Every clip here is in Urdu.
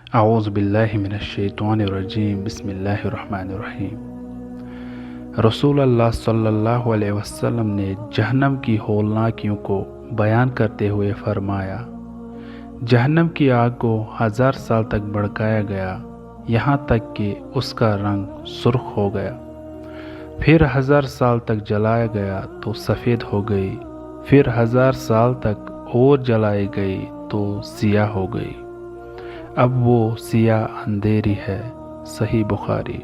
اعوذ باللہ من الشیطان الرجیم بسم اللہ الرحمن الرحیم۔ رسول اللہ صلی اللہ علیہ وسلم نے جہنم کی ہولناکیوں کو بیان کرتے ہوئے فرمایا، جہنم کی آگ کو 1000 سال تک بھڑکایا گیا، یہاں تک کہ اس کا رنگ سرخ ہو گیا، پھر 1000 سال تک جلایا گیا تو سفید ہو گئی، پھر 1000 سال تک اور جلائی گئی تو سیاہ ہو گئی، اب وہ سیاہ اندھیری ہے۔ صحیح بخاری۔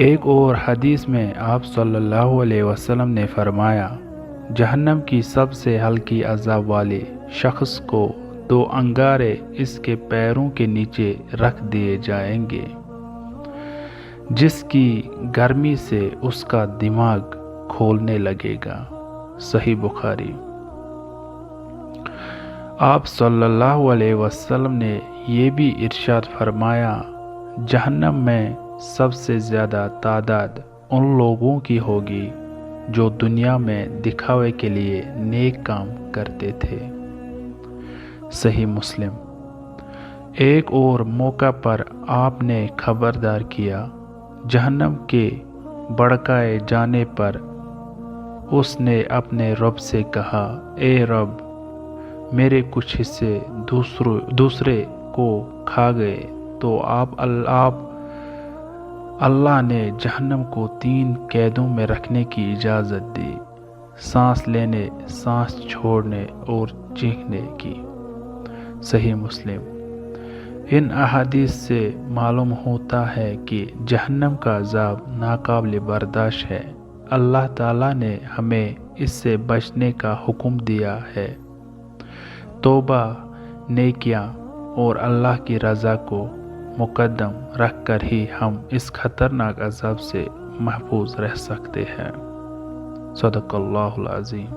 ایک اور حدیث میں آپ صلی اللہ علیہ وسلم نے فرمایا، جہنم کی سب سے ہلکی عذاب والے شخص کو 2 انگارے اس کے پیروں کے نیچے رکھ دیے جائیں گے، جس کی گرمی سے اس کا دماغ کھولنے لگے گا۔ صحیح بخاری۔ آپ صلی اللہ علیہ وسلم نے یہ بھی ارشاد فرمایا، جہنم میں سب سے زیادہ تعداد ان لوگوں کی ہوگی جو دنیا میں دکھاوے کے لیے نیک کام کرتے تھے۔ صحیح مسلم۔ ایک اور موقع پر آپ نے خبردار کیا، جہنم کے بھڑکائے جانے پر اس نے اپنے رب سے کہا، اے رب، میرے کچھ حصے دوسرے کو کھا گئے، تو اللہ نے جہنم کو 3 قیدوں میں رکھنے کی اجازت دی، سانس لینے، سانس چھوڑنے اور چیخنے کی۔ صحیح مسلم۔ ان احادیث سے معلوم ہوتا ہے کہ جہنم کا عذاب ناقابل برداشت ہے۔ اللہ تعالیٰ نے ہمیں اس سے بچنے کا حکم دیا ہے۔ توبہ، نیکیاں اور اللہ کی رضا کو مقدم رکھ کر ہی ہم اس خطرناک عذاب سے محفوظ رہ سکتے ہیں۔ صدق اللہ العظیم۔